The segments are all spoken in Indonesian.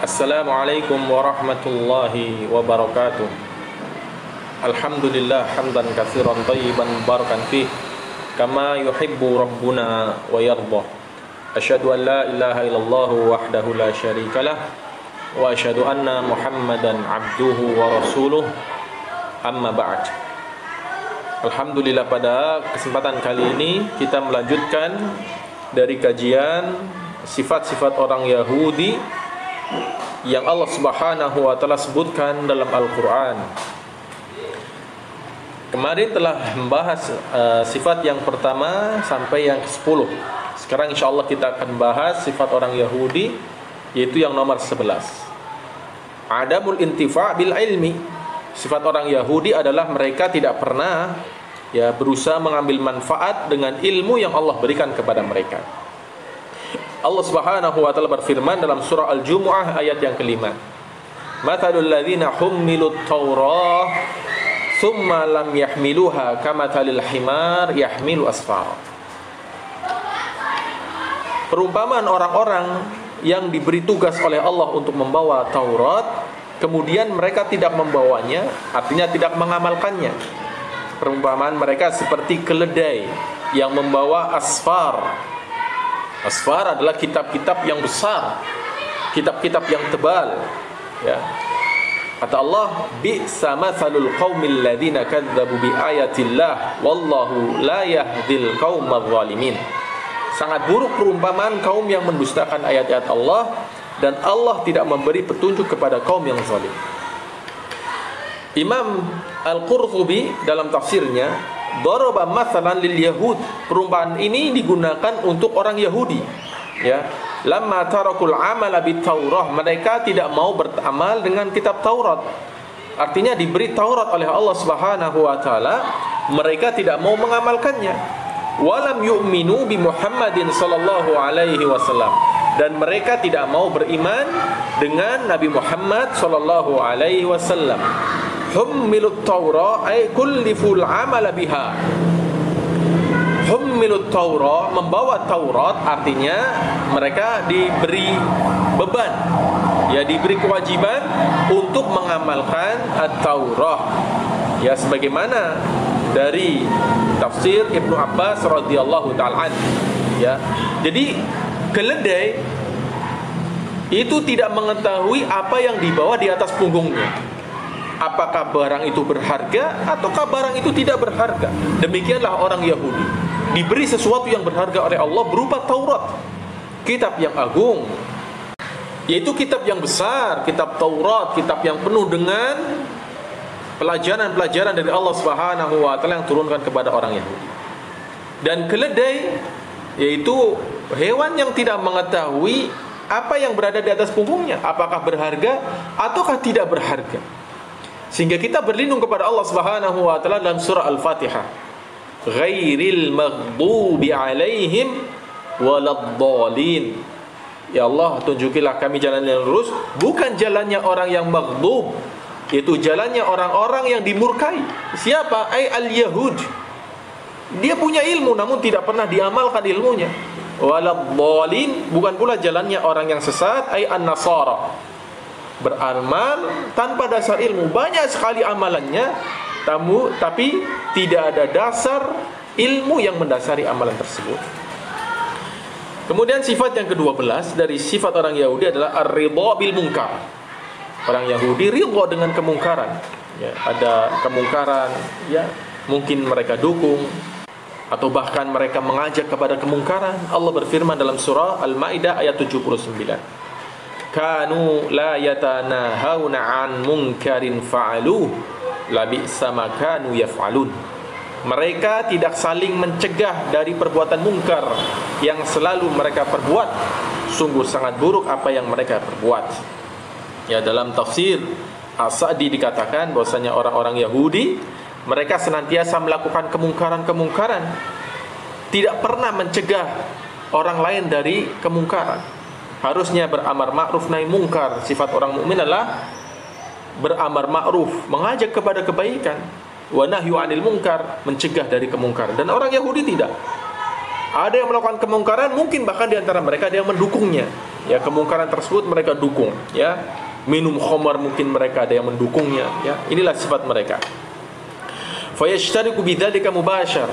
Assalamualaikum warahmatullahi wabarakatuh. Alhamdulillah hamdan katsiran thayyiban barakan fih kama yuhibbu rabbuna wa yarda. Asyhadu an la ilaha illallah wahdahu la syarikalah wa asyhadu anna Muhammadan abduhu wa rasuluh. Amma ba'd. Alhamdulillah, pada kesempatan kali ini kita melanjutkan dari kajian sifat-sifat orang Yahudi yang Allah Subhanahu wa taala sebutkan dalam Al-Qur'an. Kemarin telah membahas sifat yang pertama sampai yang ke-10. Sekarang insyaallah kita akan bahas sifat orang Yahudi, yaitu yang nomor 11. Adamul intifa' bil ilmi. Sifat orang Yahudi adalah mereka tidak pernah berusaha mengambil manfaat dengan ilmu yang Allah berikan kepada mereka. Allah Subhanahu wa taala berfirman dalam surah Al-Jumu'ah ayat yang kelima. Mathalul ladzina hummilut Taurah tsumma lam yahmiluha kamathalil himar yahmilu asfara. Perumpamaan orang-orang yang diberi tugas oleh Allah untuk membawa Taurat, kemudian mereka tidak membawanya, artinya tidak mengamalkannya. Perumpamaan mereka seperti keledai yang membawa asfar. Asfar adalah kitab-kitab yang besar, kitab-kitab yang tebal. Kata Allah, bi'sa mathalul qaumil ladzina kadzdzabu bi ayatillah wallahu la yahdil qaumadz zalimin. Sangat buruk perumpamaan kaum yang mendustakan ayat-ayat Allah, dan Allah tidak memberi petunjuk kepada kaum yang zalim. Imam Al-Qurtubi dalam tafsirnya, daraba mathalan lil yahud. Perumpamaan ini digunakan untuk orang Yahudi. Lamma tarakul amala bit Taurah, mereka tidak mau beramal dengan kitab Taurat. Artinya diberi Taurat oleh Allah Subhanahu wa taala, mereka tidak mau mengamalkannya. Walam yu'minu bi Muhammadin sallallahu alaihi wasallam, dan mereka tidak mau beriman dengan Nabi Muhammad sallallahu alaihi wasallam. Hummilut Taurah ay kulliful amala biha. Hummilut Taurah, membawa Taurat, artinya mereka diberi beban, diberi kewajiban untuk mengamalkan At-Taurah. Sebagaimana dari tafsir Ibnu Abbas radhiyallahu ta'ala anhu. Jadi keledai itu tidak mengetahui apa yang dibawa di atas punggungnya. Apakah barang itu berharga ataukah barang itu tidak berharga. Demikianlah orang Yahudi, diberi sesuatu yang berharga oleh Allah berupa Taurat, kitab yang agung, yaitu kitab yang besar, kitab Taurat, kitab yang penuh dengan pelajaran-pelajaran dari Allah Subhanahu wa taala yang turunkan kepada orang Yahudi. Dan keledai yaitu hewan yang tidak mengetahui apa yang berada di atas punggungnya, apakah berharga ataukah tidak berharga. Sehingga kita berlindung kepada Allah Subhanahu wa taala dalam surah Al-Fatihah. Ghairil maghdubi alaihim waladdallin. Ya Allah, tunjukilah kami jalan yang lurus, bukan jalannya orang yang maghdub, yaitu jalannya orang-orang yang dimurkai. Siapa? Al-Yahud. Dia punya ilmu namun tidak pernah diamalkan ilmunya. Waladdallin, bukan pula jalannya orang yang sesat, An-Nasara. Beramal tanpa dasar ilmu. Banyak sekali amalannya, tapi tidak ada dasar ilmu yang mendasari amalan tersebut. Kemudian sifat yang ke-12 dari sifat orang Yahudi adalah ar-ridha bil munkar. Orang Yahudi ridha dengan kemungkaran. Ada kemungkaran, mungkin mereka dukung atau bahkan mereka mengajak kepada kemungkaran. Allah berfirman dalam surah Al-Maidah ayat 79. Kanu la yatanahawna an munkarin fa'aluh labi'sa ma kanu yaf'alun. Mereka tidak saling mencegah dari perbuatan mungkar yang selalu mereka perbuat. Sungguh sangat buruk apa yang mereka perbuat. Dalam tafsir As-Sa'di dikatakan bahwasanya orang-orang Yahudi, mereka senantiasa melakukan kemungkaran-kemungkaran, tidak pernah mencegah orang lain dari kemungkaran. Harusnya beramar ma'ruf nahi mungkar. Sifat orang mukmin adalah beramar ma'ruf, mengajak kepada kebaikan, wa nahyu 'anil munkar, mencegah dari kemungkaran. Dan orang Yahudi tidak. Ada yang melakukan kemungkaran, mungkin bahkan di antara mereka ada yang mendukungnya. Ya, kemungkaran tersebut mereka dukung, ya. Minum khamar mungkin mereka ada yang mendukungnya, ya. Inilah sifat mereka. Fayashtariku bidzalika mubashir.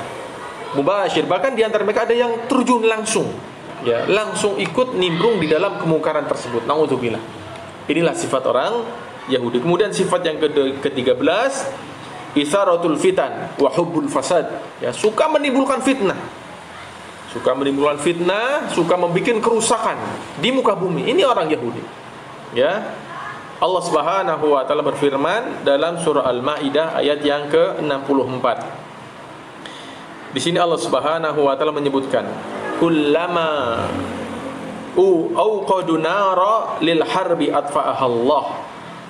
Bahkan di antara mereka ada yang terjun langsung, ya, langsung ikut nimbrung di dalam kemungkaran tersebut. Nauzubillah. Inilah sifat orang Yahudi. Kemudian sifat yang ke-13, isaratul fitan wa hubbul fasad. Ya, suka menimbulkan fitnah. Suka menimbulkan fitnah, suka membuat kerusakan di muka bumi. Ini orang Yahudi. Ya. Allah Subhanahu wa taala berfirman dalam surah Al-Maidah ayat yang ke-64. Di sini Allah Subhanahu wa taala menyebutkan, kullama auqadu nara lil harbi atfa'aha Allah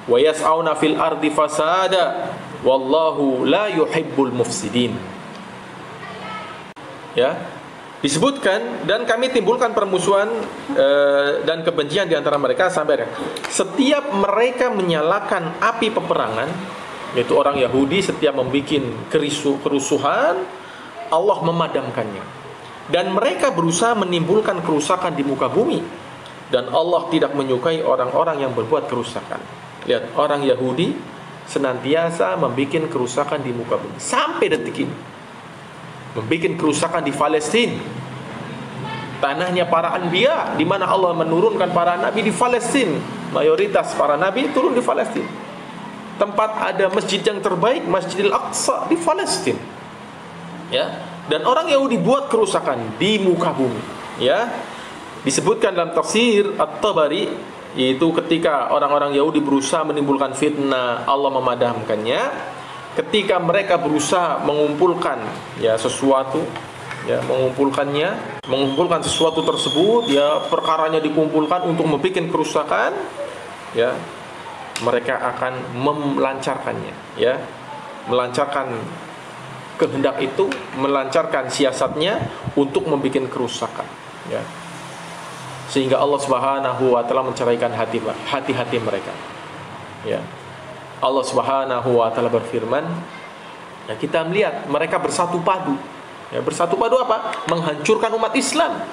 wa yas'auna fil ardi fasada wallahu la yuhibbul mufsidin. Ya, disebutkan, dan kami timbulkan permusuhan dan kebencian di antara mereka sampai setiap mereka menyalakan api peperangan, yaitu orang Yahudi setiap membuat kerusuhan, Allah memadamkannya. Dan mereka berusaha menimbulkan kerusakan di muka bumi, dan Allah tidak menyukai orang-orang yang berbuat kerusakan. Lihat, orang Yahudi senantiasa membuat kerusakan di muka bumi sampai detik ini. Membuat kerusakan di Palestina, tanahnya para anbiya, di mana Allah menurunkan para nabi di Palestina. Mayoritas para nabi turun di Palestina. Tempat ada masjid yang terbaik, Masjidil Aqsa, di Palestina. Ya, dan orang Yahudi buat kerusakan di muka bumi. Ya, disebutkan dalam tafsir At-Tabari, yaitu ketika orang-orang Yahudi berusaha menimbulkan fitnah, Allah memadamkannya. Ketika mereka berusaha mengumpulkan, ya, sesuatu, ya, mengumpulkan sesuatu tersebut, ya, perkaranya dikumpulkan untuk membuat kerusakan, ya, mereka akan melancarkannya, ya, melancarkan kehendak itu, melancarkan siasatnya untuk membuat kerusakan, ya, sehingga Allah Subhanahu wa taala menceraikan hati-hati mereka, ya. Allah Subhanahu wa taala berfirman, ya, kita melihat mereka bersatu padu. Ya, bersatu padu apa? Menghancurkan umat Islam.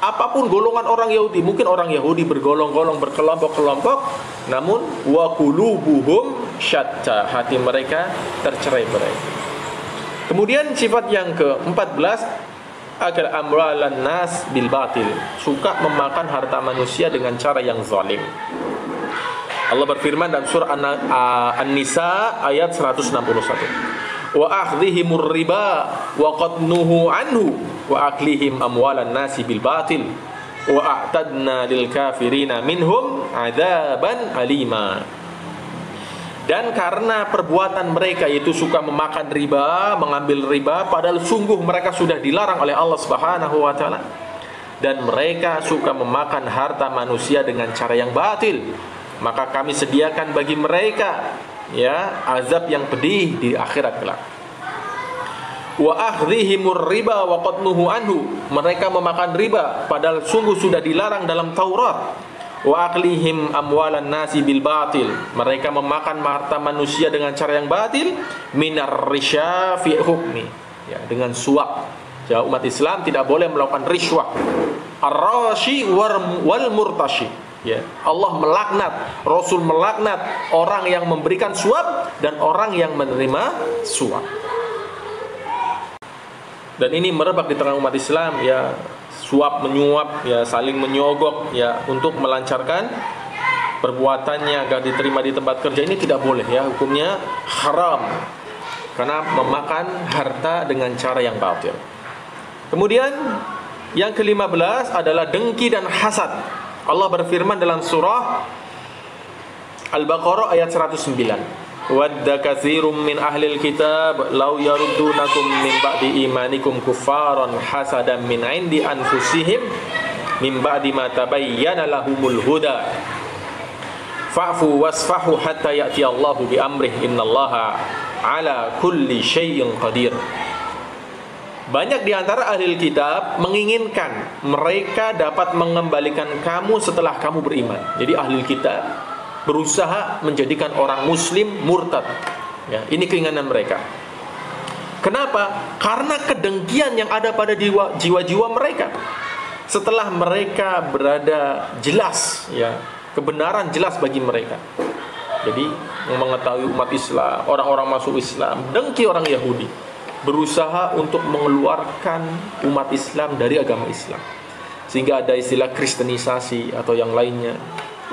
Apapun golongan orang Yahudi, mungkin orang Yahudi bergolong-golong, berkelompok-kelompok, namun wa qulubuhum syatta, hati mereka tercerai-berai. Kemudian sifat yang ke-14, agar amwalan nas bil batil, suka memakan harta manusia dengan cara yang zalim. Allah berfirman dalam surah An-Nisa ayat 161. Wa akhdhihimur riba wa qad nuhu anhu wa aklihim amwalan nasi bil batil wa a'tadna lil kafirina minhum adzaban alima. Dan karena perbuatan mereka, yaitu suka memakan riba, mengambil riba, padahal sungguh mereka sudah dilarang oleh Allah Subhanahu wa taala, dan mereka suka memakan harta manusia dengan cara yang batil, maka kami sediakan bagi mereka, ya, azab yang pedih di akhirat kelak. Wa akhdhihimur riba wa qad nuhu anhu, mereka memakan riba padahal sungguh sudah dilarang dalam Taurat. Wa aklihim amwalan nasi bil batil, mereka memakan harta manusia dengan cara yang batil, minar risya fi hukmi, ya, dengan suap. Ya, umat Islam tidak boleh melakukan riswah, ar-rashi wal murtashi. Ya, Allah melaknat, Rasul melaknat orang yang memberikan suap dan orang yang menerima suap. Dan ini merebak di tengah umat Islam, ya, suap menyuap, ya, saling menyogok, ya, untuk melancarkan perbuatannya agar diterima di tempat kerja. Ini tidak boleh, ya, hukumnya haram karena memakan harta dengan cara yang batil. Kemudian yang ke-15 adalah dengki dan hasad. Allah berfirman dalam surah Al-Baqarah ayat 109. Wadda katsirum min ahlil kitab law yaruddunakum min ba'di imanikum kuffaran hasadan min 'indi anfusihim min ba'di ma tabayyana lahumul huda fa'fu wasfahu hatta ya'ti Allahu bi amrih innallaha ala kulli syai'in qadir. Banyak di antara ahli kitab menginginkan mereka dapat mengembalikan kamu setelah kamu beriman. Jadi ahli kitab berusaha menjadikan orang muslim murtad. Ya, ini keinginan mereka. Kenapa? Karena kedengkian yang ada pada jiwa-jiwa mereka. setelah mereka berada jelas, ya, kebenaran jelas bagi mereka. Jadi mengetahui umat Islam, orang-orang masuk Islam, dengki orang Yahudi berusaha untuk mengeluarkan umat Islam dari agama Islam, sehingga ada istilah kristenisasi atau yang lainnya.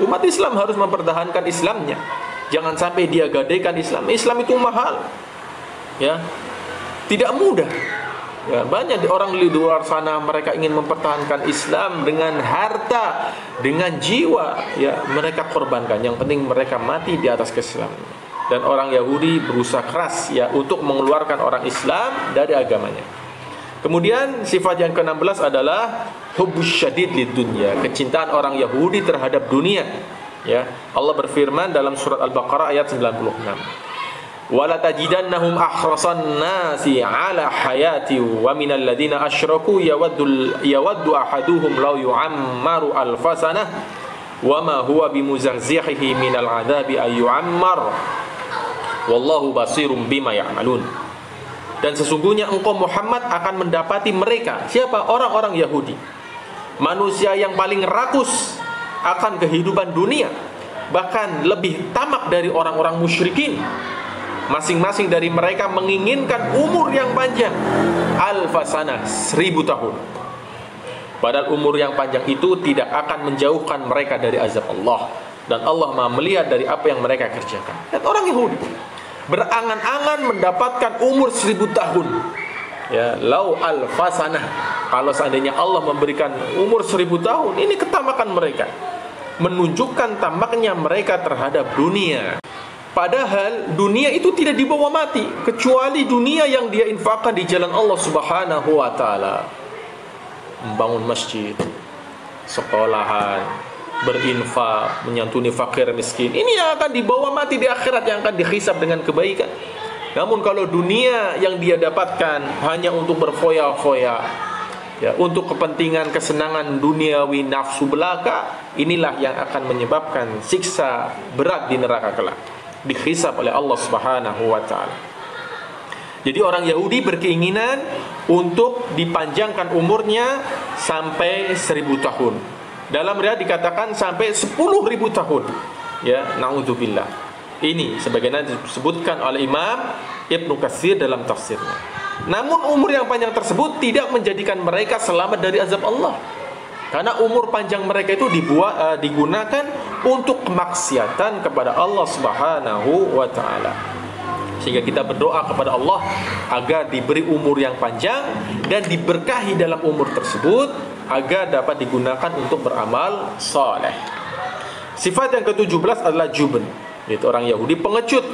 Umat Islam harus mempertahankan Islamnya, jangan sampai dia gadaikan Islam. Islam itu mahal, ya, tidak mudah. Ya, banyak orang di luar sana mereka ingin mempertahankan Islam dengan harta, dengan jiwa, ya, mereka korbankan. Yang penting mereka mati di atas keislaman. Dan orang Yahudi berusaha keras, ya, untuk mengeluarkan orang Islam dari agamanya. Kemudian sifat yang ke-16 adalah hubbus syadid lid dunya, kecintaan orang Yahudi terhadap dunia. Ya, Allah berfirman dalam surat Al-Baqarah ayat 96. Wala tajidannahum ahrasan nasi ala hayati wa minal ladina asyraku yawaddu ahaduhum law yu'ammaru alfasanah wa ma huwa bimuzahzihihi minal adzabi ay yu'ammar wallahu basirum bima ya'malun. Dan sesungguhnya engkau Muhammad akan mendapati mereka, siapa? Orang-orang Yahudi, manusia yang paling rakus akan kehidupan dunia, bahkan lebih tamak dari orang-orang musyrikin. Masing-masing dari mereka menginginkan umur yang panjang, alfasanah, 1000 tahun. Padahal umur yang panjang itu tidak akan menjauhkan mereka dari azab Allah. Dan Allah Maha melihat dari apa yang mereka kerjakan. Dan orang Yahudi berangan-angan mendapatkan umur 1000 tahun. Ya, lau alfasanah. Kalau seandainya Allah memberikan umur 1000 tahun, ini ketamakan mereka, menunjukkan tamaknya mereka terhadap dunia. Padahal dunia itu tidak dibawa mati, kecuali dunia yang dia infakkan di jalan Allah Subhanahu wa taala. Membangun masjid, sekolahan, berinfak, menyantuni fakir miskin. Ini yang akan dibawa mati di akhirat, yang akan dihisab dengan kebaikan. Namun kalau dunia yang dia dapatkan hanya untuk berfoya-foya, ya, untuk kepentingan kesenangan duniawi, nafsu belaka, inilah yang akan menyebabkan siksa berat di neraka kelak, dihisab oleh Allah Subhanahu wa taala. Jadi orang Yahudi berkeinginan untuk dipanjangkan umurnya sampai 1000 tahun. Dalam riwayat dikatakan sampai 10.000 tahun. Ya, naudzubillah. Ini sebagaimana disebutkan oleh Imam Ibnu Katsir dalam tafsirnya. Namun umur yang panjang tersebut tidak menjadikan mereka selamat dari azab Allah. Karena umur panjang mereka itu digunakan untuk kemaksiatan kepada Allah Subhanahu wa taala. Sehingga kita berdoa kepada Allah agar diberi umur yang panjang dan diberkahi dalam umur tersebut agar dapat digunakan untuk beramal saleh. Sifat yang ke-17 adalah jubn, yaitu orang Yahudi pengecut.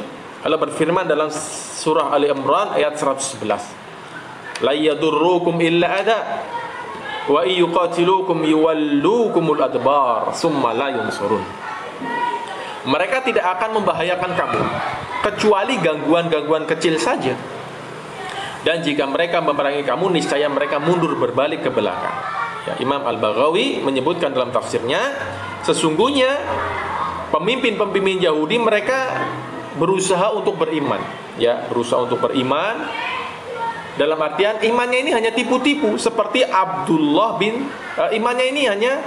Allah berfirman dalam surah Ali Imran ayat 111. La yadurrukum illa adha wa yuqatilukum yuwallukumul adbar summa la yunsurun. Mereka tidak akan membahayakan kamu kecuali gangguan-gangguan kecil saja. Dan jika mereka memerangi kamu, niscaya mereka mundur berbalik ke belakang. Ya, Imam Al-Baghawi menyebutkan dalam tafsirnya, sesungguhnya pemimpin-pemimpin Yahudi mereka berusaha untuk beriman, ya, berusaha untuk beriman. Dalam artian imannya ini hanya tipu-tipu, seperti Abdullah bin imannya ini hanya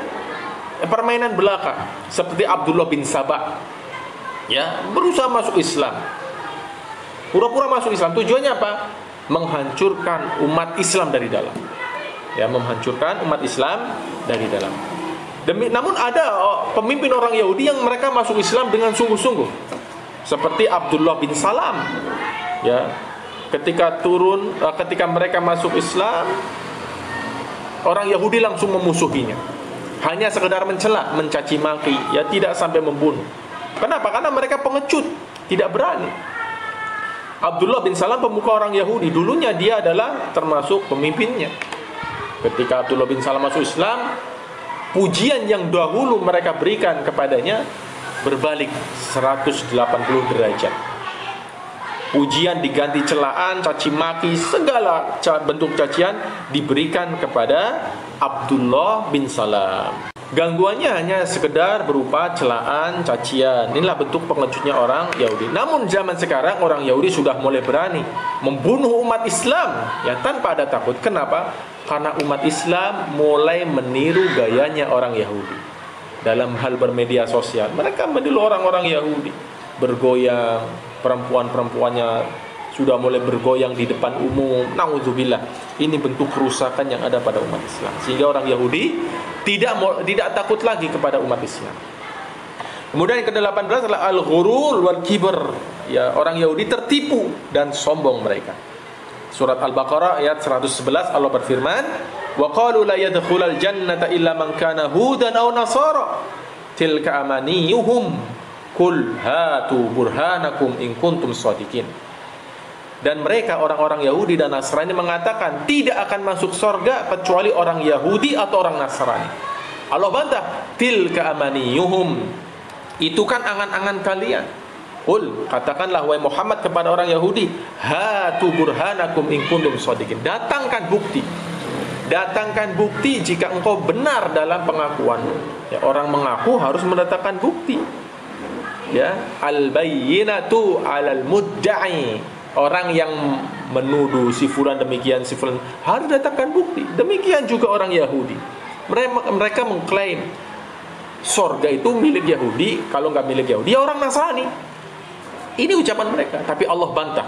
permainan belaka, seperti Abdullah bin Sabah. Ya, berusaha masuk Islam, pura-pura masuk Islam. Tujuannya apa? Menghancurkan umat Islam dari dalam. Ya, menghancurkan umat Islam dari dalam. Namun ada pemimpin orang Yahudi yang mereka masuk Islam dengan sungguh-sungguh, seperti Abdullah bin Salam. Ya, ketika mereka masuk Islam, orang Yahudi langsung memusuhinya. Hanya sekedar mencela, mencaci maki, ya, tidak sampai membunuh. Kenapa? Karena mereka pengecut, tidak berani. Abdullah bin Salam pemuka orang Yahudi, dulunya dia adalah termasuk pemimpinnya. Ketika Abdullah bin Salam masuk Islam, pujian yang dahulu mereka berikan kepadanya berbalik 180 derajat. Pujian diganti celaan, caci maki, segala bentuk cacian diberikan kepada Abdullah bin Salam. Gangguannya hanya sekedar berupa celaan, cacian. Inilah bentuk pengecutnya orang Yahudi. Namun zaman sekarang orang Yahudi sudah mulai berani membunuh umat Islam, ya, tanpa ada takut. Kenapa? Karena umat Islam mulai meniru gayanya orang Yahudi dalam hal bermedia sosial. Mereka meniru orang-orang Yahudi, bergoyang, perempuan-perempuannya sudah mulai bergoyang di depan umum. Nauzubillah. Ini bentuk kerusakan yang ada pada umat Islam. Sehingga orang Yahudi tidak takut lagi kepada umat Islam. Kemudian yang ke-18 adalah al-ghurur wal kibr. Ya, orang Yahudi tertipu dan sombong mereka. Surat Al-Baqarah ayat 111 Allah berfirman, "Wa qalu la yadkhulul jannata illa man kana hudan aw nasara. Tilka amaniyuhum. Qul hatu burhanakum in kuntum shadiqin." Dan mereka orang-orang Yahudi dan Nasrani mengatakan tidak akan masuk surga kecuali orang Yahudi atau orang Nasrani. Allah bantah, tilka amaniyuhum. Itu kan angan-angan kalian. Qul, katakanlah wahai Muhammad kepada orang Yahudi, hatu burhanakum in kuntum shadiqin. Datangkan bukti. Datangkan bukti jika engkau benar dalam pengakuanmu. Ya, orang mengaku harus mendatangkan bukti. Ya, al-bayyinatu 'alal mudda'i. Orang yang menuduh si fulan demikian, si fulan harus datangkan bukti. Demikian juga orang Yahudi. Mereka mengklaim surga itu milik Yahudi. Kalau nggak milik Yahudi, ya orang Nasrani. Ini ucapan mereka. Tapi Allah bantah.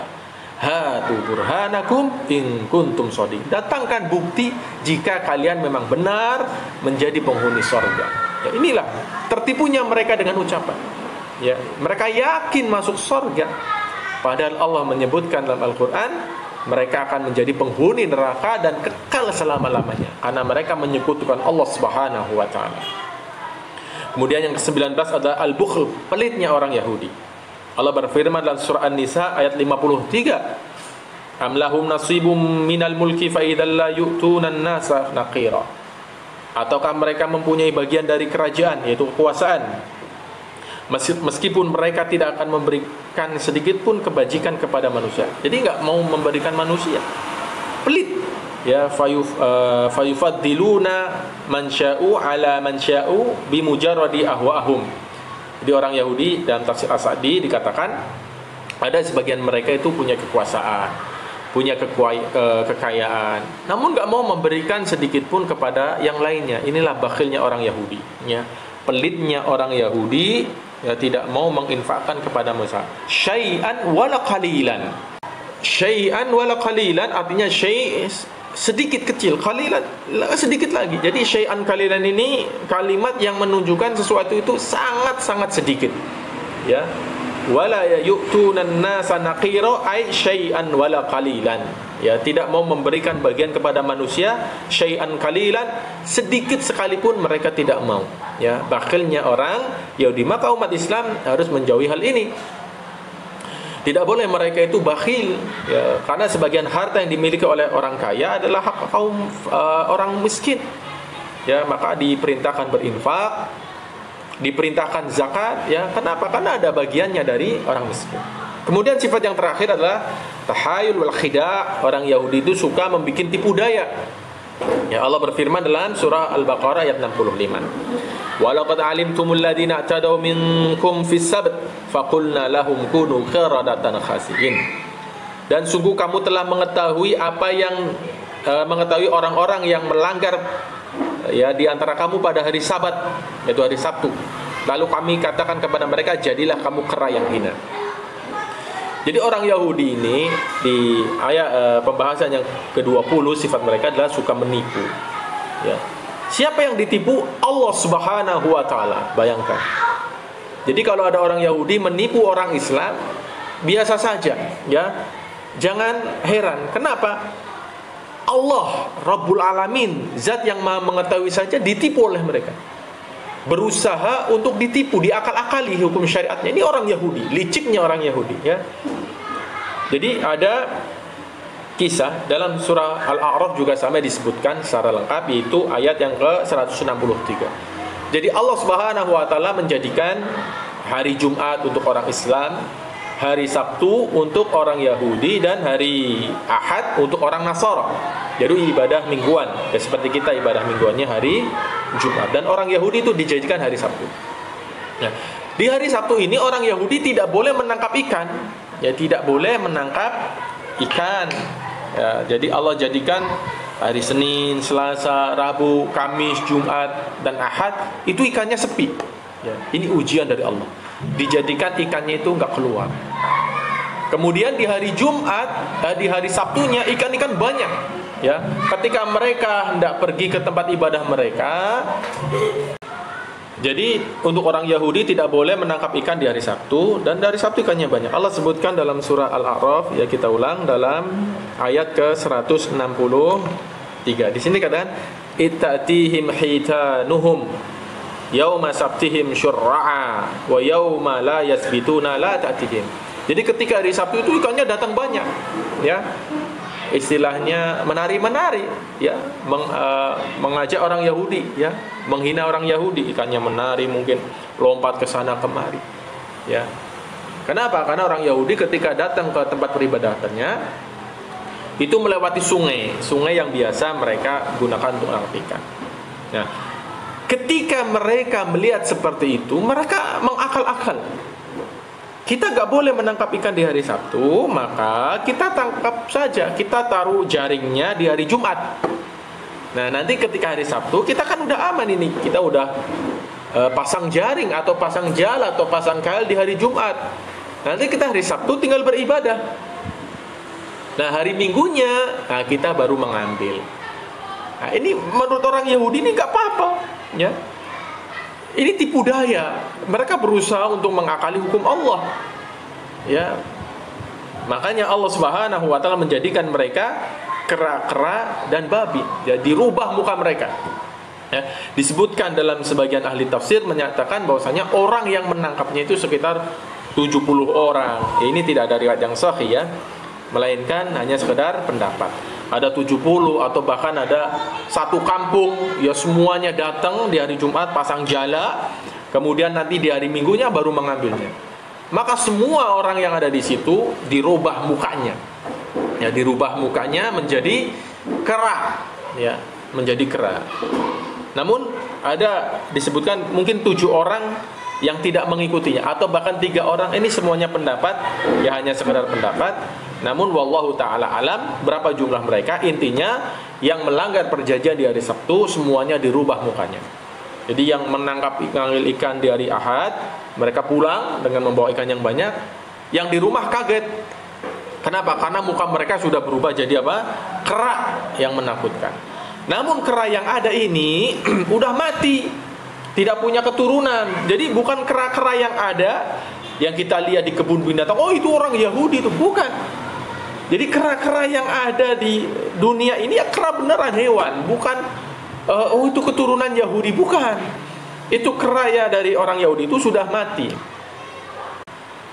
Hatu burhanakum in kuntum shadiqin. Datangkan bukti jika kalian memang benar menjadi penghuni surga. Ya, inilah tertipunya mereka dengan ucapan. Ya, mereka yakin masuk surga. Padahal Allah menyebutkan dalam Al-Quran mereka akan menjadi penghuni neraka dan kekal selama-lamanya karena mereka menyekutukan Allah Subhanahu wa ta'ala. Kemudian yang ke-19 adalah al-bukhl, pelitnya orang Yahudi. Allah berfirman dalam surah An-Nisa ayat 53, am lahum nasibum minal mulki fa idzal la yu'tunan nasa naqira. Ataukah mereka mempunyai bagian dari kerajaan, yaitu kekuasaan, meskipun mereka tidak akan memberikan sedikit pun kebajikan kepada manusia. Jadi enggak mau memberikan manusia. Pelit. Ya, fayufaddiluna man sya'u ala man sya'u bimujarradi ahwa'ahum. Jadi orang Yahudi dalam tafsir As-Sa'di dikatakan ada sebagian mereka itu punya kekuasaan, punya kekayaan, namun enggak mau memberikan sedikit pun kepada yang lainnya. Inilah bakhilnya orang Yahudi, ya. Pelitnya orang Yahudi, ya, tidak mau menginfakkan kepada Musa. Syai'an wala qalilan. Syai'an wala qalilan artinya syai' sedikit kecil, qalilan sedikit lagi. Jadi syai'an qalilan ini kalimat yang menunjukkan sesuatu itu sangat-sangat sedikit. Ya. Wala yu'tunan nasa naqira ay syai'an wala qalilan. Ya, tidak mau memberikan bagian kepada manusia syai'an qalilan, sedikit sekalipun mereka tidak mau. Ya, bakhilnya orang Yahudi. Maka umat Islam harus menjauhi hal ini. Tidak boleh mereka itu bakhil, ya, karena sebagian harta yang dimiliki oleh orang kaya adalah hak kaum orang miskin. Ya, maka diperintahkan berinfak, diperintahkan zakat. Ya, kenapa? Karena ada bagiannya dari orang miskin. Kemudian sifat yang terakhir adalah tahayul wal khida'. Orang Yahudi itu suka membuat tipu daya. Ya, Allah berfirman dalam surah Al-Baqarah ayat 65. Walaqad alimtumul ladzina i'tadaw minkum fis sabt faqulna lahum kunu qiradatan khasiin. Dan sungguh kamu telah mengetahui apa yang mengetahui orang-orang yang melanggar, ya, di antara kamu pada hari Sabat, yaitu hari Sabtu. Lalu kami katakan kepada mereka, jadilah kamu kera yang hina. Jadi orang Yahudi ini di ayat pembahasan yang ke-20 sifat mereka adalah suka menipu. Ya. Siapa yang ditipu? Allah Subhanahu wa ta'ala. Bayangkan. Jadi kalau ada orang Yahudi menipu orang Islam, biasa saja, ya. Jangan heran. Kenapa? Allah Rabbul Alamin, zat yang Maha mengetahui saja ditipu oleh mereka. Berusaha untuk ditipu, diakal-akali hukum syariatnya. Ini orang Yahudi, liciknya orang Yahudi, ya. Jadi ada kisah dalam surah Al-A'raf juga sama disebutkan secara lengkap, yaitu ayat yang ke-163. Jadi Allah Subhanahu wa ta'ala menjadikan hari Jumat untuk orang Islam, hari Sabtu untuk orang Yahudi, dan hari Ahad untuk orang Nasara. Jadi ibadah mingguan, ya, seperti kita ibadah mingguannya hari Jumat, dan orang Yahudi itu dijadikan hari Sabtu. Nah, di hari Sabtu ini orang Yahudi tidak boleh menangkap ikan, ya, tidak boleh menangkap ikan. Ya, jadi Allah jadikan hari Senin, Selasa, Rabu, Kamis, Jumat, dan Ahad itu ikannya sepi. Ya, ini ujian dari Allah. Dijadikan ikannya itu nggak keluar. Kemudian di hari Jumat, di hari Sabtunya ikan-ikan banyak. Ya, ketika mereka hendak pergi ke tempat ibadah mereka, jadi untuk orang Yahudi tidak boleh menangkap ikan di hari Sabtu, dan dari Sabtu ikannya banyak. Allah sebutkan dalam surah Al-A'raf, ya kita ulang dalam ayat ke-163. Di sini katakan itatihim hitanuhum yauma sabtihim syurra'a wa yauma la yasbituna la ta'tihim. Jadi ketika hari Sabtu itu ikannya datang banyak, ya. Istilahnya menari-menari, ya, mengajak orang Yahudi, ya, menghina orang Yahudi, ikannya menari, mungkin lompat ke sana kemari, ya. Kenapa? Karena orang Yahudi ketika datang ke tempat peribadatannya itu melewati sungai yang biasa mereka gunakan untuk menangkap ikan. Nah, ketika mereka melihat seperti itu, mereka mengakal-akal. Kita gak boleh menangkap ikan di hari Sabtu, maka kita tangkap saja, kita taruh jaringnya di hari Jumat. Nah, nanti ketika hari Sabtu kita kan udah aman ini, kita udah pasang jaring atau pasang jala atau pasang kail di hari Jumat. Nanti kita hari Sabtu tinggal beribadah. Nah, hari Minggunya kita baru mengambil. Nah, ini menurut orang Yahudi ini gak apa-apa, ya. Ini tipu daya. Mereka berusaha untuk mengakali hukum Allah. Ya. Makanya Allah Subhanahu wa taala menjadikan mereka kera-kera dan babi. Ya, dirubah muka mereka. Ya, disebutkan dalam sebagian ahli tafsir menyatakan bahwasanya orang yang menangkapnya itu sekitar 70 orang. Ya, ini tidak ada riwayat yang sahih, ya. Melainkan hanya sekedar pendapat. Ada 70 atau bahkan ada satu kampung, ya semuanya datang di hari Jumat pasang jala, kemudian nanti di hari Minggunya baru mengambilnya. Maka semua orang yang ada di situ dirubah mukanya. Ya, dirubah mukanya menjadi kera, ya, menjadi kera. Namun ada disebutkan mungkin 7 orang yang tidak mengikutinya, atau bahkan 3 orang. Ini semuanya pendapat, ya hanya sekedar pendapat. Namun wallahu ta'ala alam berapa jumlah mereka. Intinya yang melanggar perjanjian di hari Sabtu semuanya dirubah mukanya. Jadi yang menangkap ikan di hari Ahad, mereka pulang dengan membawa ikan yang banyak. Yang di rumah kaget. Kenapa? Karena muka mereka sudah berubah jadi apa? Kera yang menakutkan. Namun kera yang ada ini udah mati, tidak punya keturunan. Jadi bukan kera-kera yang ada yang kita lihat di kebun binatang, oh itu orang Yahudi, itu bukan. Jadi kera-kera yang ada di dunia ini ya kera beneran, hewan, bukan oh itu keturunan Yahudi, bukan. Itu kera ya dari orang Yahudi itu sudah mati.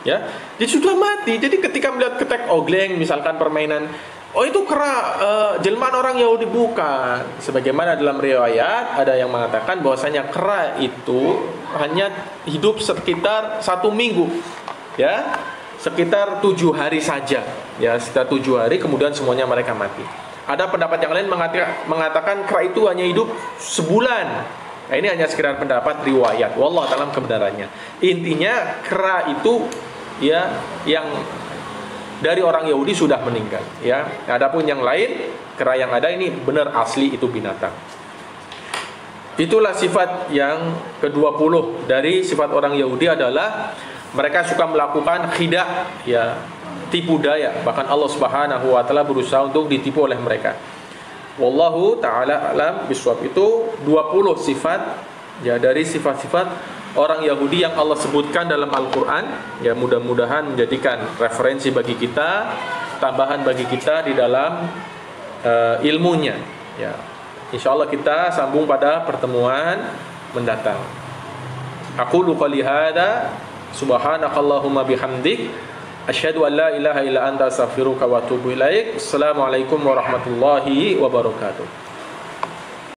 Ya, jadi sudah mati. Jadi ketika melihat ketek ogleng misalkan permainan, oh itu kera jelmaan orang Yahudi, bukan. Sebagaimana dalam riwayat ada yang mengatakan bahwasanya kera itu hanya hidup sekitar 1 minggu, ya, sekitar 7 hari saja, ya, sekitar 7 hari kemudian semuanya mereka mati. Ada pendapat yang lain mengatakan kera itu hanya hidup sebulan. Nah, ini hanya sekedar pendapat riwayat. Wallahu ta'ala kebenarannya. Intinya kera itu ya yang dari orang Yahudi sudah meninggal, ya. Adapun yang lain, kera yang ada ini benar asli itu binatang. Itulah sifat yang ke-20 dari sifat orang Yahudi adalah mereka suka melakukan khidah, ya, tipu daya. Bahkan Allah Subhanahu wa taala berusaha untuk ditipu oleh mereka. Wallahu taala alam bisawab. Itu 20 sifat, ya, dari sifat-sifat orang Yahudi yang Allah sebutkan dalam Al-Qur'an. Ya, mudah-mudahan menjadikan referensi bagi kita, tambahan bagi kita di dalam ilmunya, ya. Insyaallah kita sambung pada pertemuan mendatang. Aqulu qouli hadza subhanakallahumma bihamdik asyhadu an la ilaha illa anta astaghfiruka wa atubu ilaik. Assalamualaikum warahmatullahi wabarakatuh.